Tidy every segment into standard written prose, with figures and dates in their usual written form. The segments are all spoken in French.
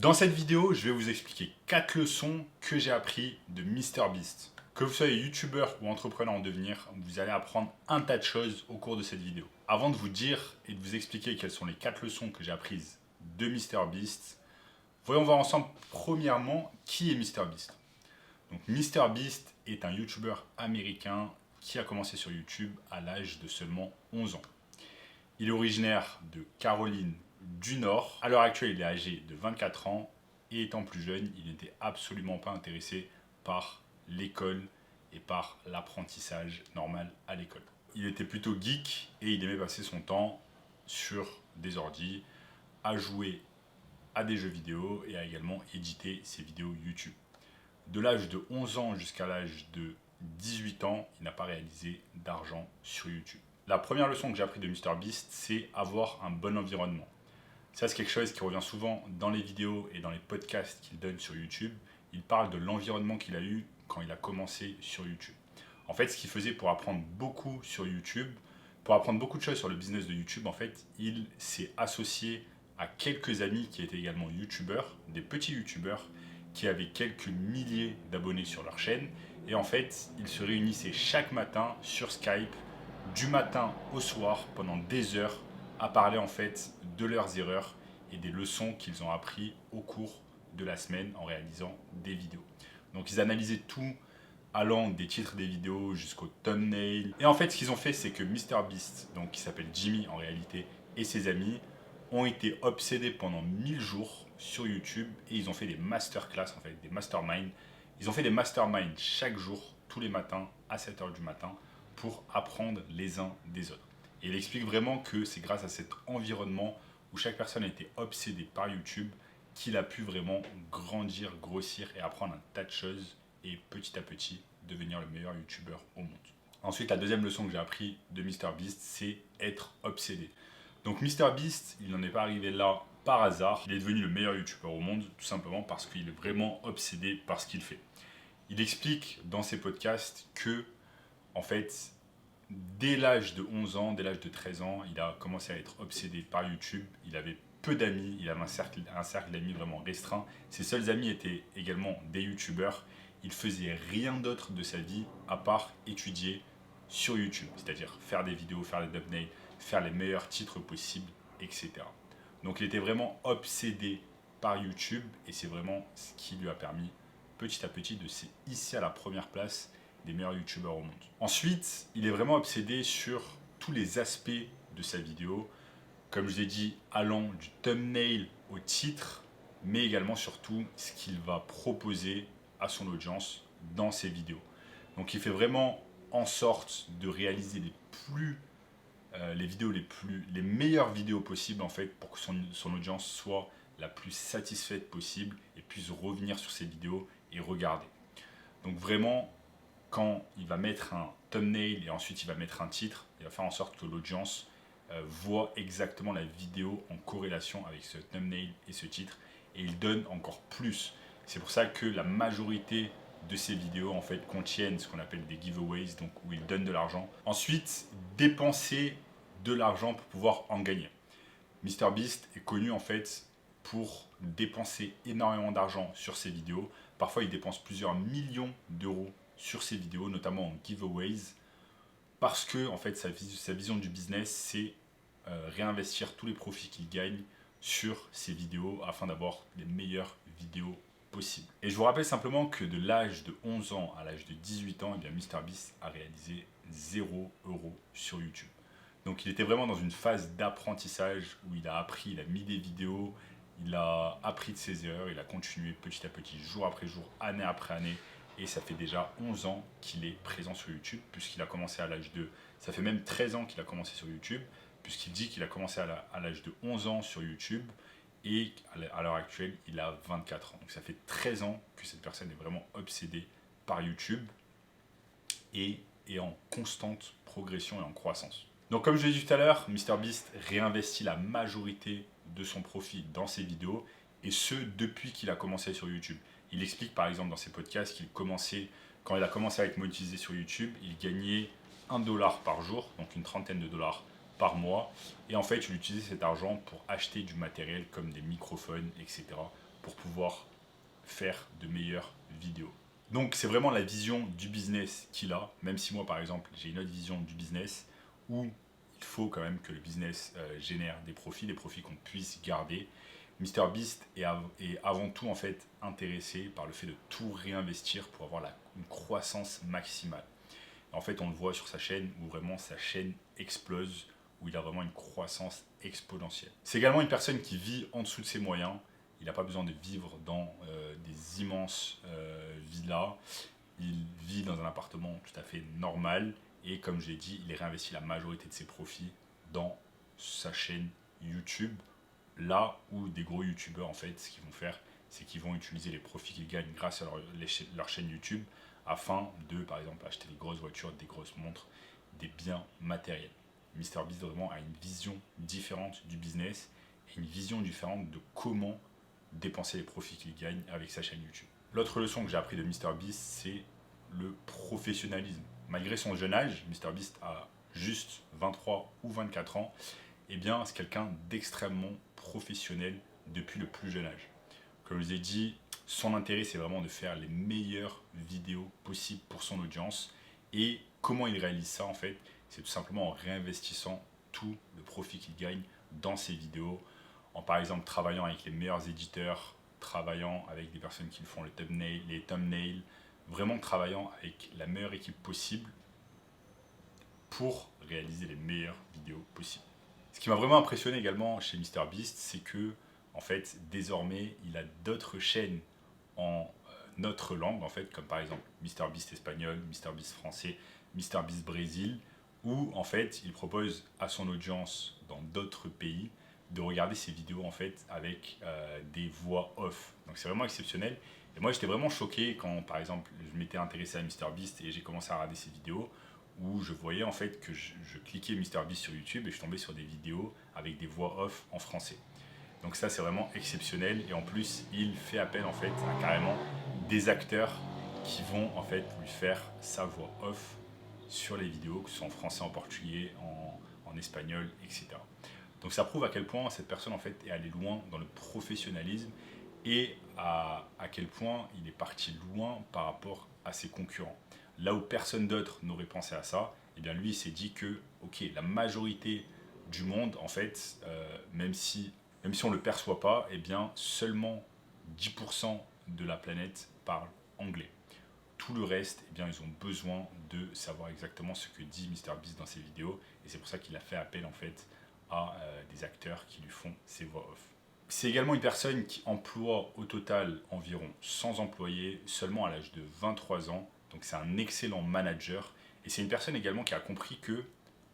Dans cette vidéo, je vais vous expliquer 4 leçons que j'ai appris de MrBeast. Que vous soyez youtubeur ou entrepreneur en devenir, vous allez apprendre un tas de choses au cours de cette vidéo. Avant de vous dire et de vous expliquer quelles sont les 4 leçons que j'ai apprises de MrBeast, voyons voir ensemble premièrement qui est MrBeast. Donc MrBeast est un youtubeur américain qui a commencé sur YouTube à l'âge de seulement 11 ans. Il est originaire de Caroline du Nord. À l'heure actuelle, il est âgé de 24 ans et étant plus jeune, il n'était absolument pas intéressé par l'école et par l'apprentissage normal à l'école. Il était plutôt geek et il aimait passer son temps sur des ordis, à jouer à des jeux vidéo et à également éditer ses vidéos YouTube. De l'âge de 11 ans jusqu'à l'âge de 18 ans, il n'a pas réalisé d'argent sur YouTube. La première leçon que j'ai appris de MrBeast, c'est avoir un bon environnement. Ça, c'est quelque chose qui revient souvent dans les vidéos et dans les podcasts qu'il donne sur YouTube. Il parle de l'environnement qu'il a eu quand il a commencé sur YouTube. En fait, ce qu'il faisait pour apprendre beaucoup sur YouTube, pour apprendre beaucoup de choses sur le business de YouTube, en fait, il s'est associé à quelques amis qui étaient également YouTubeurs, des petits YouTubeurs qui avaient quelques milliers d'abonnés sur leur chaîne. Et en fait, ils se réunissaient chaque matin sur Skype, du matin au soir, pendant des heures, à parler en fait de leurs erreurs et des leçons qu'ils ont appris au cours de la semaine en réalisant des vidéos. Donc ils analysaient tout allant des titres des vidéos jusqu'au thumbnail. Et en fait, ce qu'ils ont fait, c'est que MrBeast, donc qui s'appelle Jimmy en réalité, et ses amis ont été obsédés pendant 1000 jours sur YouTube et ils ont fait des masterclass, en fait, des masterminds. Ils ont fait des masterminds chaque jour, tous les matins, à 7h du matin, pour apprendre les uns des autres. Et il explique vraiment que c'est grâce à cet environnement où chaque personne a été obsédée par YouTube qu'il a pu vraiment grandir, grossir et apprendre un tas de choses et petit à petit devenir le meilleur YouTubeur au monde. Ensuite, la deuxième leçon que j'ai appris de MrBeast, c'est être obsédé. Donc MrBeast, il n'en est pas arrivé là par hasard. Il est devenu le meilleur YouTubeur au monde tout simplement parce qu'il est vraiment obsédé par ce qu'il fait. Il explique dans ses podcasts que, en fait, dès l'âge de 11 ans, dès l'âge de 13 ans, il a commencé à être obsédé par YouTube. Il avait peu d'amis, il avait un cercle d'amis vraiment restreint. Ses seuls amis étaient également des YouTubeurs. Il faisait rien d'autre de sa vie à part étudier sur YouTube, c'est-à-dire faire des vidéos, faire des thumbnails, faire les meilleurs titres possibles, etc. Donc il était vraiment obsédé par YouTube et c'est vraiment ce qui lui a permis petit à petit de se hisser à la première place des meilleurs youtubeurs au monde. Ensuite, il est vraiment obsédé sur tous les aspects de sa vidéo, comme je l'ai dit, allant du thumbnail au titre, mais également surtout ce qu'il va proposer à son audience dans ses vidéos. Donc il fait vraiment en sorte de réaliser les meilleures vidéos possibles en fait pour que son audience soit la plus satisfaite possible et puisse revenir sur ses vidéos et regarder. Donc vraiment, quand il va mettre un thumbnail et ensuite il va mettre un titre, il va faire en sorte que l'audience voit exactement la vidéo en corrélation avec ce thumbnail et ce titre et il donne encore plus. C'est pour ça que la majorité de ces vidéos en fait contiennent ce qu'on appelle des giveaways, donc où il donne de l'argent. Ensuite, dépenser de l'argent pour pouvoir en gagner. MrBeast est connu en fait pour dépenser énormément d'argent sur ses vidéos. Parfois, il dépense plusieurs millions d'euros sur ses vidéos, notamment en giveaways, parce que en fait, sa vision du business, c'est réinvestir tous les profits qu'il gagne sur ses vidéos afin d'avoir les meilleures vidéos possibles. Et je vous rappelle simplement que de l'âge de 11 ans à l'âge de 18 ans, eh bien, MrBeast a réalisé 0 € sur YouTube. Donc il était vraiment dans une phase d'apprentissage où il a appris, il a mis des vidéos, il a appris de ses erreurs, il a continué petit à petit, jour après jour, année après année. Et ça fait déjà 11 ans qu'il est présent sur YouTube, puisqu'il a commencé à l'âge de... Ça fait même 13 ans qu'il a commencé sur YouTube, puisqu'il dit qu'il a commencé à l'âge de 11 ans sur YouTube, et à l'heure actuelle, il a 24 ans. Donc ça fait 13 ans que cette personne est vraiment obsédée par YouTube, et est en constante progression et en croissance. Donc comme je l'ai dit tout à l'heure, MrBeast réinvestit la majorité de son profit dans ses vidéos, et ce depuis qu'il a commencé sur YouTube. Il explique par exemple dans ses podcasts quand il a commencé à être monétisé sur YouTube, il gagnait 1 dollar par jour, donc une trentaine de dollars par mois. Et en fait, il utilisait cet argent pour acheter du matériel comme des microphones, etc. pour pouvoir faire de meilleures vidéos. Donc c'est vraiment la vision du business qu'il a, même si moi par exemple j'ai une autre vision du business où il faut quand même que le business génère des profits qu'on puisse garder. MrBeast est avant tout en fait intéressé par le fait de tout réinvestir pour avoir une croissance maximale. En fait, on le voit sur sa chaîne où vraiment sa chaîne explose, où il a vraiment une croissance exponentielle. C'est également une personne qui vit en dessous de ses moyens. Il n'a pas besoin de vivre dans des immenses villas. Il vit dans un appartement tout à fait normal. Et comme je l'ai dit, il réinvestit la majorité de ses profits dans sa chaîne YouTube. Là où des gros youtubeurs, en fait, ce qu'ils vont faire, c'est qu'ils vont utiliser les profits qu'ils gagnent grâce à leur chaîne YouTube afin de, par exemple, acheter des grosses voitures, des grosses montres, des biens matériels. MrBeast vraiment a une vision différente du business et une vision différente de comment dépenser les profits qu'il gagne avec sa chaîne YouTube. L'autre leçon que j'ai appris de MrBeast, c'est le professionnalisme. Malgré son jeune âge, MrBeast a juste 23 ou 24 ans, eh bien c'est quelqu'un d'extrêmement professionnel depuis le plus jeune âge. Comme je vous ai dit, son intérêt c'est vraiment de faire les meilleures vidéos possibles pour son audience. Et comment il réalise ça en fait, c'est tout simplement en réinvestissant tout le profit qu'il gagne dans ses vidéos, en par exemple travaillant avec les meilleurs éditeurs, travaillant avec des personnes qui font les thumbnails, vraiment travaillant avec la meilleure équipe possible pour réaliser les meilleures vidéos possibles. Ce qui m'a vraiment impressionné également chez MrBeast, c'est que en fait, désormais, il a d'autres chaînes en notre langue, en fait, comme par exemple MrBeast espagnol, MrBeast français, MrBeast Brésil, où en fait, il propose à son audience dans d'autres pays de regarder ses vidéos en fait avec des voix off. Donc c'est vraiment exceptionnel. Et moi, j'étais vraiment choqué quand, par exemple, je m'étais intéressé à MrBeast et j'ai commencé à regarder ses vidéos, où je voyais en fait que je cliquais MrBeast sur YouTube et je tombais sur des vidéos avec des voix off en français. Donc ça c'est vraiment exceptionnel et en plus il fait appel en fait à carrément des acteurs qui vont en fait lui faire sa voix off sur les vidéos, que ce soit en français, en portugais, en espagnol, etc. Donc ça prouve à quel point cette personne en fait est allée loin dans le professionnalisme et à quel point il est parti loin par rapport à ses concurrents. Là où personne d'autre n'aurait pensé à ça, eh bien lui il s'est dit que ok, la majorité du monde en fait, même si on ne le perçoit pas, eh bien seulement 10% de la planète parle anglais. Tout le reste, eh bien, ils ont besoin de savoir exactement ce que dit MrBeast dans ses vidéos et c'est pour ça qu'il a fait appel en fait à des acteurs qui lui font ses voix off. C'est également une personne qui emploie au total environ 100 employés seulement à l'âge de 23 ans. Donc c'est un excellent manager. Et c'est une personne également qui a compris que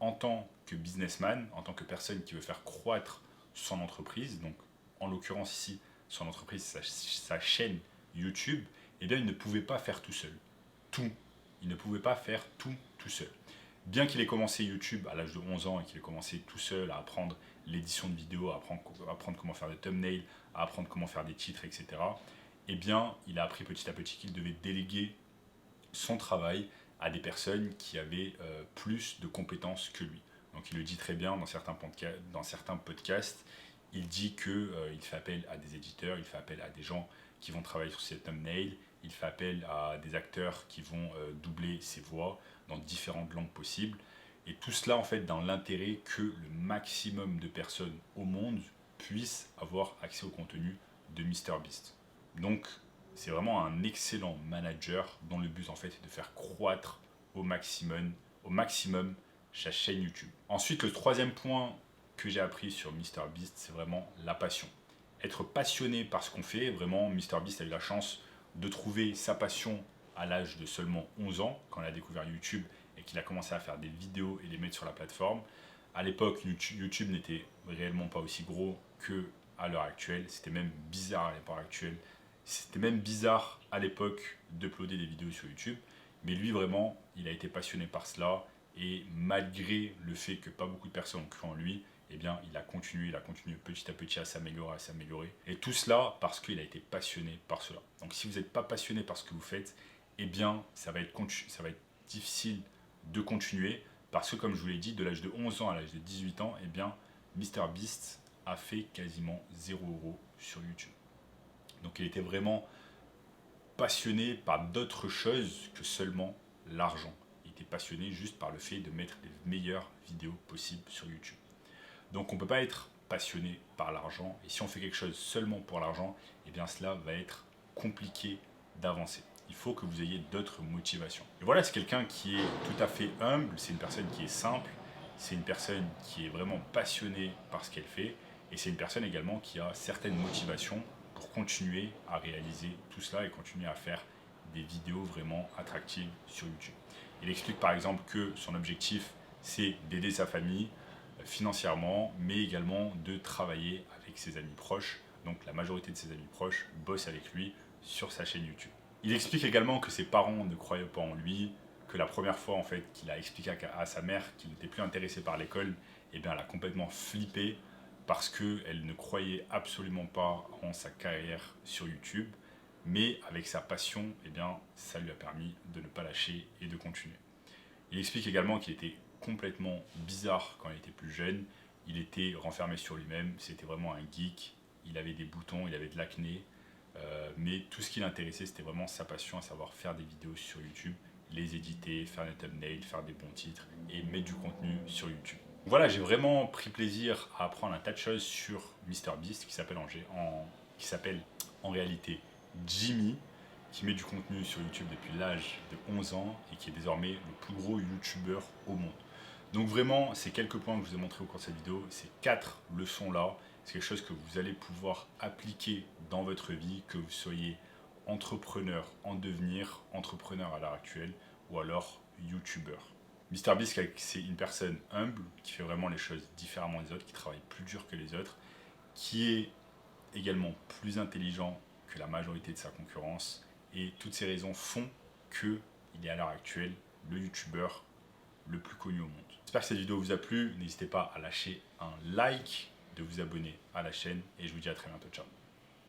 en tant que businessman, en tant que personne qui veut faire croître son entreprise, donc en l'occurrence ici, son entreprise, sa chaîne YouTube, eh bien il ne pouvait pas faire tout seul. Tout. Il ne pouvait pas faire tout seul. Bien qu'il ait commencé YouTube à l'âge de 11 ans et qu'il ait commencé tout seul à apprendre l'édition de vidéos, à apprendre comment faire des thumbnails, à apprendre comment faire des titres, etc., eh bien, il a appris petit à petit qu'il devait déléguer son travail à des personnes qui avaient plus de compétences que lui. Donc il le dit très bien dans certains podcasts, il dit qu'il fait appel à des éditeurs, il fait appel à des gens qui vont travailler sur ses thumbnails, il fait appel à des acteurs qui vont doubler ses voix dans différentes langues possibles. Et tout cela en fait dans l'intérêt que le maximum de personnes au monde puissent avoir accès au contenu de MrBeast. Donc c'est vraiment un excellent manager dont le but en fait est de faire croître au maximum sa chaîne YouTube. Ensuite, le troisième point que j'ai appris sur MrBeast, c'est vraiment la passion. Être passionné par ce qu'on fait, vraiment MrBeast a eu la chance de trouver sa passion à l'âge de seulement 11 ans, quand il a découvert YouTube et qu'il a commencé à faire des vidéos et les mettre sur la plateforme. À l'époque, YouTube n'était réellement pas aussi gros qu'à l'heure actuelle. C'était même bizarre à l'époque actuelle. C'était même bizarre à l'époque d'uploader des vidéos sur YouTube. Mais lui, vraiment, il a été passionné par cela. Et malgré le fait que pas beaucoup de personnes ont cru en lui, eh bien, il a continué petit à petit à s'améliorer. Et tout cela parce qu'il a été passionné par cela. Donc si vous n'êtes pas passionné par ce que vous faites, eh bien, ça va être difficile de continuer. Parce que comme je vous l'ai dit, de l'âge de 11 ans à l'âge de 18 ans, eh bien, MrBeast a fait quasiment 0 € sur YouTube. Donc il était vraiment passionné par d'autres choses que seulement l'argent. Il était passionné juste par le fait de mettre les meilleures vidéos possibles sur YouTube. Donc on ne peut pas être passionné par l'argent. Et si on fait quelque chose seulement pour l'argent, eh bien cela va être compliqué d'avancer. Il faut que vous ayez d'autres motivations. Et voilà, c'est quelqu'un qui est tout à fait humble, c'est une personne qui est simple, c'est une personne qui est vraiment passionnée par ce qu'elle fait, et c'est une personne également qui a certaines motivations pour continuer à réaliser tout cela et continuer à faire des vidéos vraiment attractives sur YouTube. Il explique par exemple que son objectif, c'est d'aider sa famille financièrement, mais également de travailler avec ses amis proches. Donc la majorité de ses amis proches bossent avec lui sur sa chaîne YouTube. Il explique également que ses parents ne croyaient pas en lui, que la première fois en fait qu'il a expliqué à sa mère qu'il n'était plus intéressé par l'école, eh bien elle a complètement flippé parce qu'elle ne croyait absolument pas en sa carrière sur YouTube, mais avec sa passion, eh bien ça lui a permis de ne pas lâcher et de continuer. Il explique également qu'il était complètement bizarre quand il était plus jeune. Il était renfermé sur lui-même, c'était vraiment un geek. Il avait des boutons, il avait de l'acné. Mais tout ce qui l'intéressait, c'était vraiment sa passion, à savoir faire des vidéos sur YouTube, les éditer, faire des thumbnails, faire des bons titres et mettre du contenu sur YouTube. Voilà, j'ai vraiment pris plaisir à apprendre un tas de choses sur MrBeast qui s'appelle en réalité Jimmy, qui met du contenu sur YouTube depuis l'âge de 11 ans et qui est désormais le plus gros YouTuber au monde. Donc vraiment, ces quelques points que je vous ai montrés au cours de cette vidéo, ces 4 leçons-là, c'est quelque chose que vous allez pouvoir appliquer dans votre vie, que vous soyez entrepreneur en devenir, entrepreneur à l'heure actuelle, ou alors YouTuber. MrBeast, c'est une personne humble, qui fait vraiment les choses différemment des autres, qui travaille plus dur que les autres, qui est également plus intelligent que la majorité de sa concurrence, et toutes ces raisons font qu'il est à l'heure actuelle le YouTuber le plus connu au monde. J'espère que cette vidéo vous a plu, n'hésitez pas à lâcher un like, de vous abonner à la chaîne, et je vous dis à très bientôt, ciao.